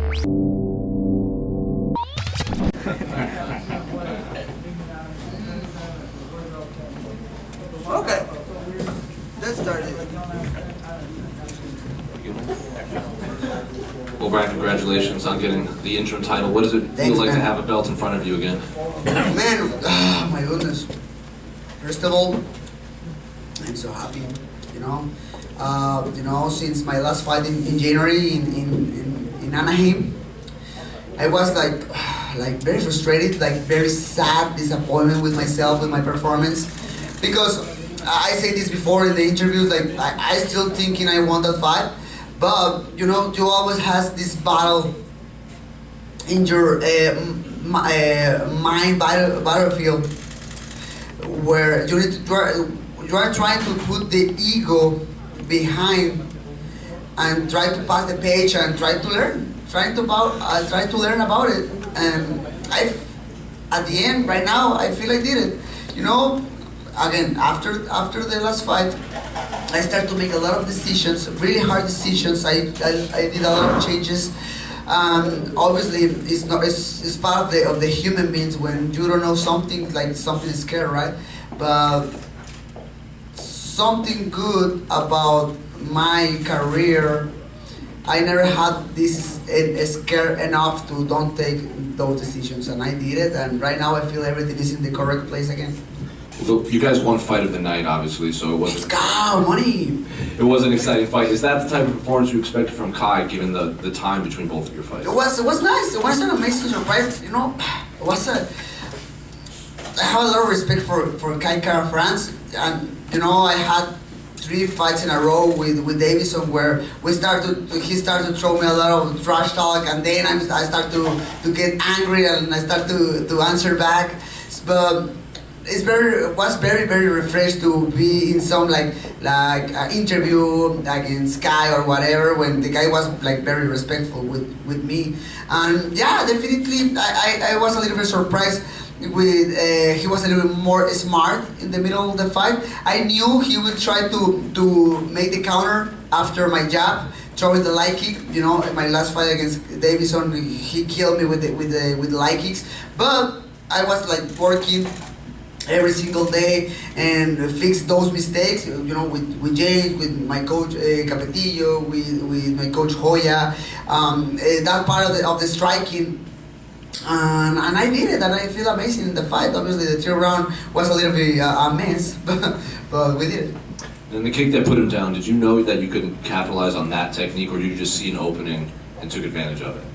Okay, let's start it. Well, Brian, congratulations on getting the interim title. What does it feel like to have a belt in front of you again? Man, my goodness. First of all, I'm so happy, you know. Since my last fight in January in Anaheim, I was like very frustrated, like very sad, disappointed with myself, with my performance, because I say this before in the interviews, like I still thinking I won that fight, but you always has this battle in your mind battlefield where you are trying to put the ego behind and try to pass the page and try to learn about it. And at the end, right now, I feel I did it. Again, after the last fight, I started to make a lot of decisions, really hard decisions. I did a lot of changes. Obviously, it's part of the human beings when you don't know something, like something is scary, right? But something good about my career, I never had this scare enough to don't take those decisions, and I did it. And right now, I feel everything is in the correct place again. So you guys won fight of the night, obviously, so it wasn't. Money. It was an exciting fight. Is that the type of performance you expected from Kai, given the time between both of your fights? It was nice. It was an amazing surprise. I have a lot of respect for Kai Kara-France, and I had 3 fights in a row with Deiveson where he started to throw me a lot of trash talk, and then I start to get angry and I start to answer back. But it was very, very refreshed to be in some like interview in Sky or whatever, when the guy was like very respectful with me. And yeah, definitely I was a little bit surprised with he was a little bit more smart in the middle of the fight. I knew he would try to make the counter after my jab, throwing the light kick. In my last fight against Deiveson, he killed me with the light kicks. But I was like working every single day and fix those mistakes, with James, with my coach Capetillo, with my coach Hoya, that part of the striking, and I did it, and I feel amazing in the fight. Obviously the 3rd round was a little bit a mess, but we did it. And the kick that put him down, did you know that you could capitalize on that technique, or did you just see an opening and took advantage of it?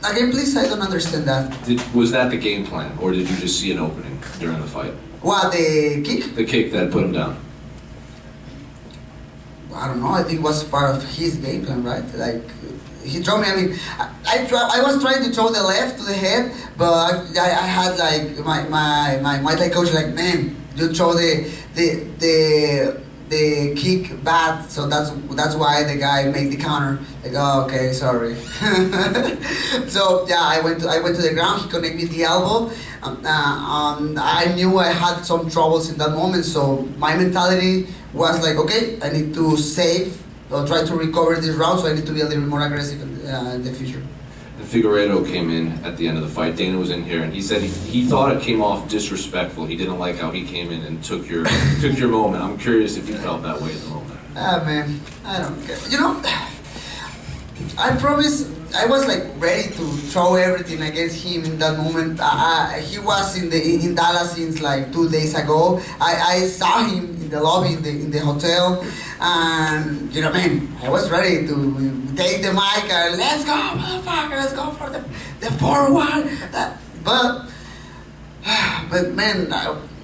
Again, please, I don't understand that. Was that the game plan, or did you just see an opening during the fight? What, the kick? The kick that put him down. I don't know, I think it was part of his game plan, right? Like, he threw me, I was trying to throw the left to the head, but I had like, my Muay Thai coach like, man, you throw the kick bad, so that's why the guy made the counter. Like, oh, okay, sorry. So yeah, I went to the ground. He connected me the elbow. I knew I had some troubles in that moment, so my mentality was like, okay, I need to save or try to recover this round, so I need to be a little bit more aggressive in the future. And Figueiredo came in at the end of the fight. Dana was in here, and he said he thought it came off disrespectful. He didn't like how he came in and took your moment. I'm curious if you felt that way at the moment. Man, I don't care. I promise I was like ready to throw everything against him in that moment. He was in Dallas since like 2 days ago. I saw him in the lobby in the hotel, and man, I was ready to take the mic and let's go, motherfucker, let's go for the 4-1. But man,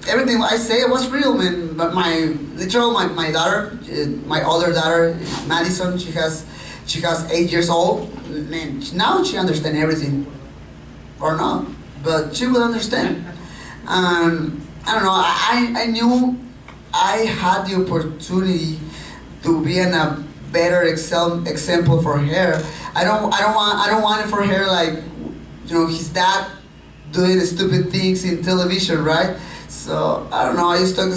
everything I say was real, man. But my daughter, my older daughter, Madison, she has 8 years old. Man, now she understands everything, or not, but she will understand. I don't know. I knew I had the opportunity to be a better example for her. I don't want it for her like, his dad doing stupid things in television, right? So I don't know. I took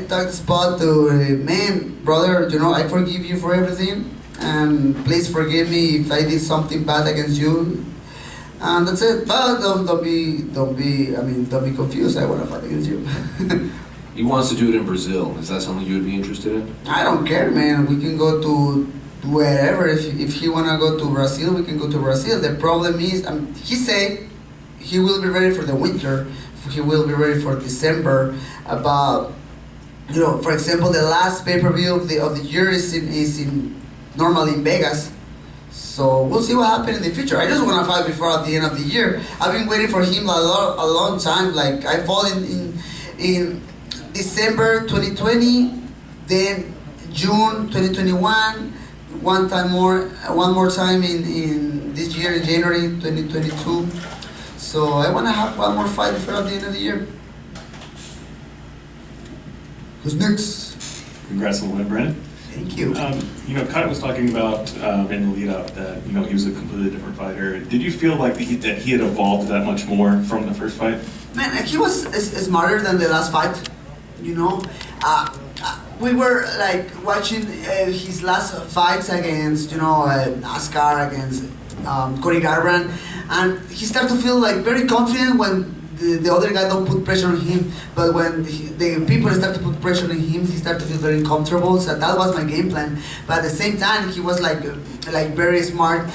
the spot to, man, brother, I forgive you for everything. and please forgive me if I did something bad against you. And that's it. But don't be confused. I want to fight against you. He wants to do it in Brazil. Is that something you would be interested in? I don't care, man. We can go to wherever. If he wanna go to Brazil, we can go to Brazil. The problem is, he say he will be ready for the winter. He will be ready for December. But for example, the last pay-per-view of the year is in normally in Vegas. So we'll see what happens in the future. I just wanna fight before at the end of the year. I've been waiting for him a long time. Like I fought in December 2020, then June 2021, one more time in this year in January 2022. So I want to have one more fight before the end of the year. Who's next? Congrats on the win, Brandon. Thank you. Kai was talking about in the lead up that he was a completely different fighter. Did you feel like that he had evolved that much more from the first fight? Man, he was smarter than the last fight. We were like watching his last fights against, Askar, against Cody Garbrandt, and he started to feel like very confident when the other guy don't put pressure on him. But when the people start to put pressure on him, he started to feel very comfortable. So that was my game plan. But at the same time, he was like very smart,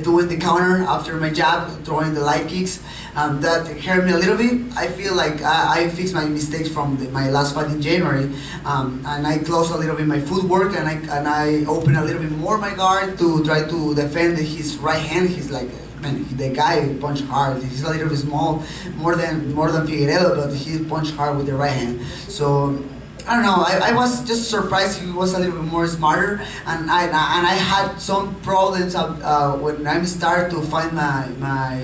doing the counter after my jab, throwing the light kicks. That hurt me a little bit. I feel like I fixed my mistakes from my last fight in January, and I closed a little bit my footwork, and I opened a little bit more my guard to try to defend his right hand. He's like, man, the guy punched hard. He's a little bit small, more than Figueiredo, but he punched hard with the right hand. So I don't know. I was just surprised he was a little bit more smarter, and I had some problems when I started to find my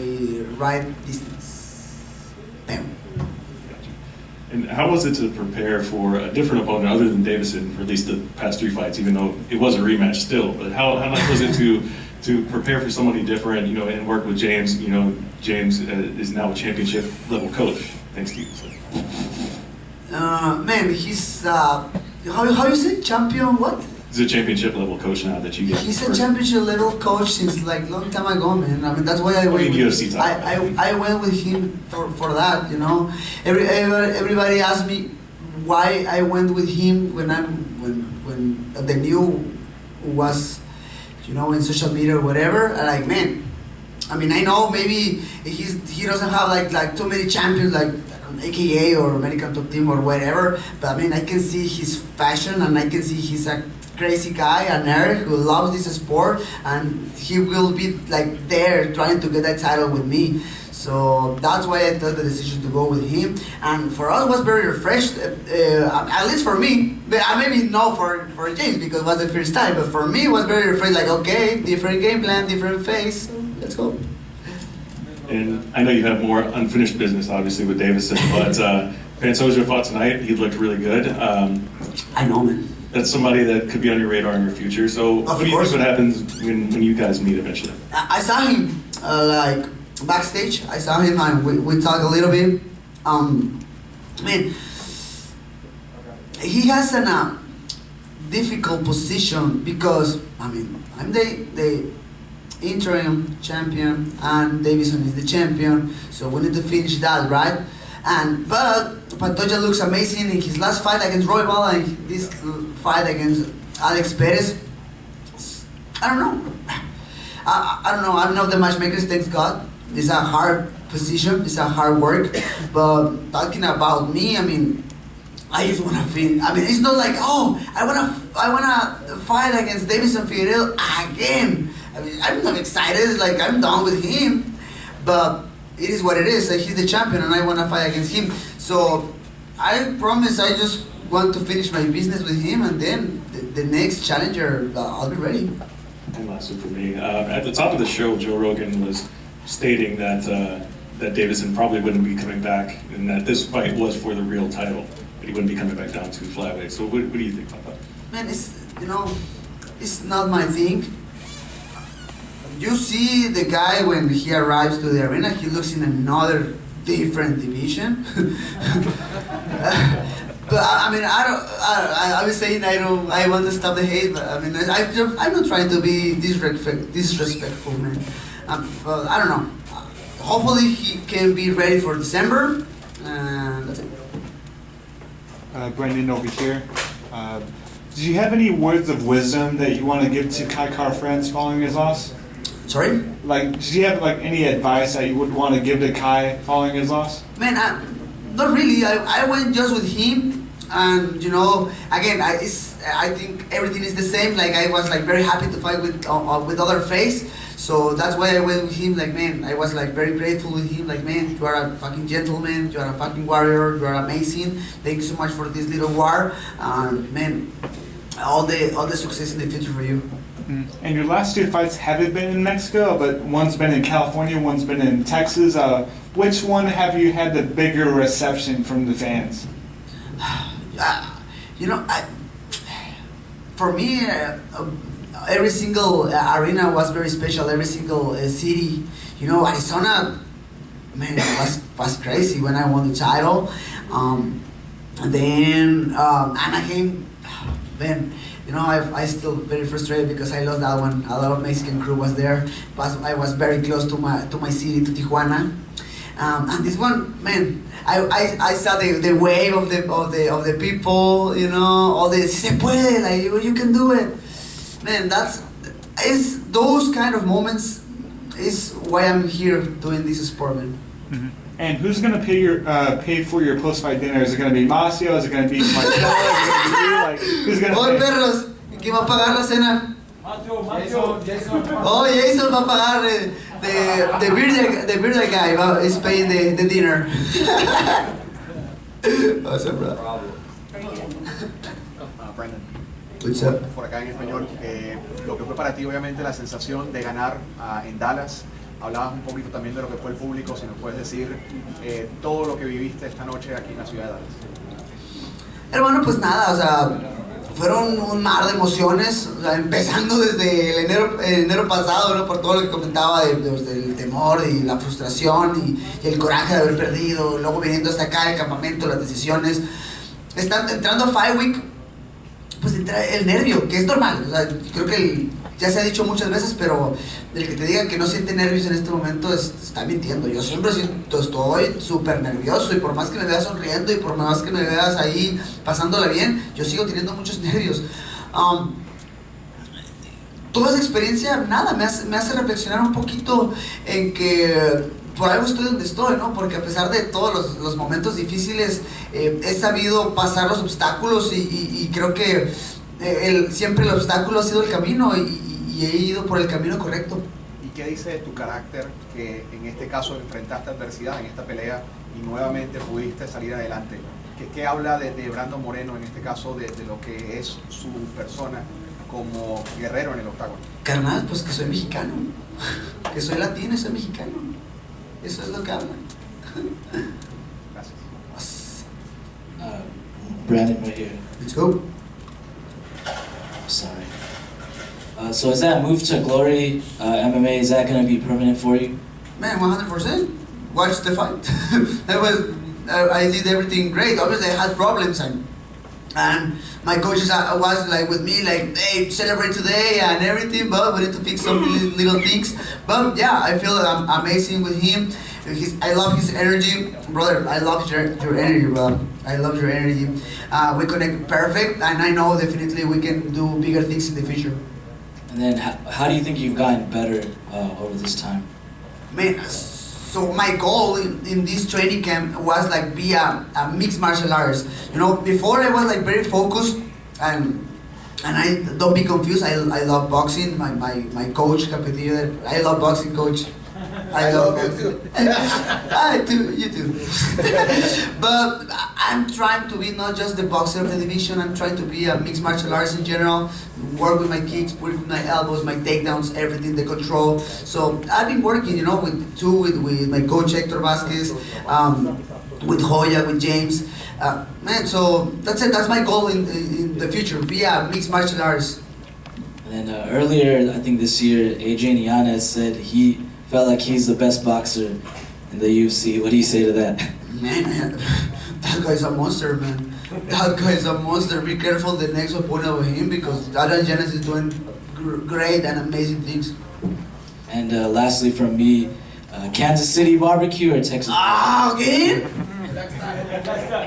right distance. Bam. And how was it to prepare for a different opponent other than Deiveson for at least the past 3 fights, even though it was a rematch still? But how much was it to prepare for somebody different, and work with James? James is now a championship level coach, thanks to you. So. Man, he's how you say champion? What? He's a championship level coach now that you get. He's a championship level coach since like long time ago, man. I mean that's why I went. UFC I went with him for that, Everybody asked me why I went with him when the new was, in social media or whatever. Like, man, I mean I know maybe he doesn't have like too many champions like AKA or American Top Team or whatever, but I mean I can see his passion, and I can see he's a crazy guy, a nerd who loves this sport, and he will be like there trying to get that title with me. So that's why I took the decision to go with him, and for us it was very refreshed, at least for me. But maybe not for James because it was the first time, but for me it was very refreshed. Like, okay, different game plan, different face, so let's go. And I know you have more unfinished business, obviously, with Deiveson, but Pantoja fought tonight. He looked really good. I know, man. That's somebody that could be on your radar in your future. So what do you think happens when you guys meet eventually? I saw him like backstage. I saw him and we talked a little bit. Man, he has a difficult position because I'm the interim champion and Deiveson is the champion, so we need to finish that, right? But Pantoja looks amazing in his last fight against Roybal and this fight against Alex Perez. I don't know. I don't know. I'm not the matchmaker, thanks God. It's a hard position. It's a hard work. But talking about me, I mean, I just want to finish. I mean, it's not like, oh, I wanna fight against Deiveson Figueiredo again. I mean, I'm not excited. It's like I'm done with him, but it is what it is. Like, he's the champion, and I want to fight against him. So I promise. I just want to finish my business with him, and then the next challenger, I'll be ready. And lastly for me, at the top of the show, Joe Rogan was stating that Deiveson probably wouldn't be coming back, and that this fight was for the real title, but he wouldn't be coming back down to flyweight. So what do you think about that? Man, it's not my thing. You see the guy when he arrives to the arena, he looks in another different division. But I mean, I was saying I want to stop the hate, but I mean, I'm not trying to be disrespectful, man. But I don't know. Hopefully he can be ready for December, and that's it. Brandon over here. Do you have any words of wisdom that you want to give to Kai Car-France following his loss? Sorry? Like, do you have like any advice that you would want to give to Kai following his loss? Man, not really. I went just with him, and you know, again, I think everything is the same. Like I was like very happy to fight with other face, so that's why I went with him. Like man, I was like very grateful with him. Like man, you are a fucking gentleman. You are a fucking warrior. You are amazing. Thank you so much for this little war. Man, all the success in the future for you. And your last two fights haven't been in Mexico, but one's been in California, one's been in Texas. Which one have you had the bigger reception from the fans? You know, for me, every single arena was very special. Every single city, you know, Arizona, man, was crazy when I won the title. And then Anaheim, man. You know, I still very frustrated because I lost that one. A lot of Mexican crew was there, but I was very close to my city, to Tijuana. And this one, man, I saw the wave of the people. You know, all the "Si se puede," like you can do it, man. It's those kind of moments is why I'm here doing this sport, man. Mm-hmm. And who's going to pay for your post-fight dinner? Is it going to be Macio? Is it going to be Marcelo? Is it going to be you? Like, who's going to pay? Perros, ¿quién va a pagar la cena? Jason. Oh, Jason va a pagar. The bearded guy is paying the dinner. What's up, bro? Brandon. What's up? Por acá en español, lo que fue para ti obviamente la sensación de ganar en Dallas. Hablabas un poquito también de lo que fue el público, si nos puedes decir todo lo que viviste esta noche aquí en la ciudad de Dallas. Hermano, pues nada, o sea, fueron un mar de emociones, o sea, empezando desde el enero pasado, ¿no? Por todo lo que comentaba del temor y la frustración y el coraje de haber perdido, luego viniendo hasta acá el campamento, las decisiones, entrando a Fight Week, pues entra el nervio, que es normal, o sea, creo que ya se ha dicho muchas veces, pero el que te diga que no siente nervios en este momento está mintiendo. Yo siempre estoy súper nervioso y por más que me veas sonriendo y por más que me veas ahí pasándola bien, yo sigo teniendo muchos nervios. Toda esa experiencia, nada, me hace reflexionar un poquito en que por algo estoy donde estoy, ¿no? Porque a pesar de todos los momentos difíciles, he sabido pasar los obstáculos y creo que siempre el obstáculo ha sido el camino y he ido por el camino correcto. ¿Y qué dice de tu carácter que en este caso enfrentaste adversidad en esta pelea y nuevamente pudiste salir adelante? ¿Qué habla de Brandon Moreno en este caso de lo que es su persona como guerrero en el octágono? Carnal, pues que soy mexicano, que soy latino y soy mexicano. Eso es lo que habla. Gracias. Brandon right here. Let's go. Sorry. So is that move to Glory MMA, is that going to be permanent for you? Man, 100%. Watch the fight. I did everything great. Obviously, I had problems and my coaches was like with me, like, hey, celebrate today and everything, but we need to fix some little things. But yeah, I feel that I'm amazing with him. I love his energy, brother. I love your energy, brother. I love your energy. We connect perfect, and I know definitely we can do bigger things in the future. And then how do you think you've gotten better over this time? Man, so my goal in this training camp was like be a mixed martial artist. You know, before I was like very focused and I don't be confused. I love boxing. My coach, Capetillo, I love boxing, coach. I love you too. I do, you too. But I'm trying to be not just the boxer of the division. I'm trying to be a mixed martial artist in general. Work with my kicks, work with my elbows, my takedowns, everything, the control. So I've been working, you know, with my coach Hector Vasquez, with Hoya, with James. Man, so that's it. That's my goal in the future. Be a mixed martial artist. And then earlier, I think this year, Adrian Yanez said he felt like he's the best boxer in the UFC. What do you say to that? Man, that guy's a monster, man. That guy is a monster. Be careful the next opponent of him because Adrian Janis is doing great and amazing things. And lastly from me, Kansas City barbecue or Texas? Again?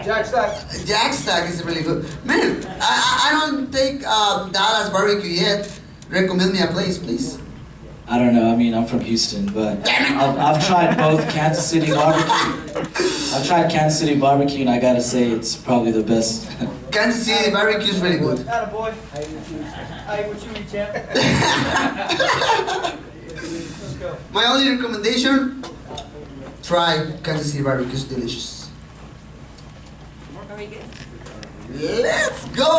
Jack Stack. Jack Stack is really good. Man, I don't take Dallas barbecue yet. Recommend me a place, please. I don't know. I mean, I'm from Houston, but I've tried both Kansas City barbecue. I've tried Kansas City barbecue, and I gotta say it's probably the best. Kansas City barbecue is really good. Attaboy. I would you champ. Let's go. My only recommendation, try Kansas City barbecue. It's delicious. Let's go!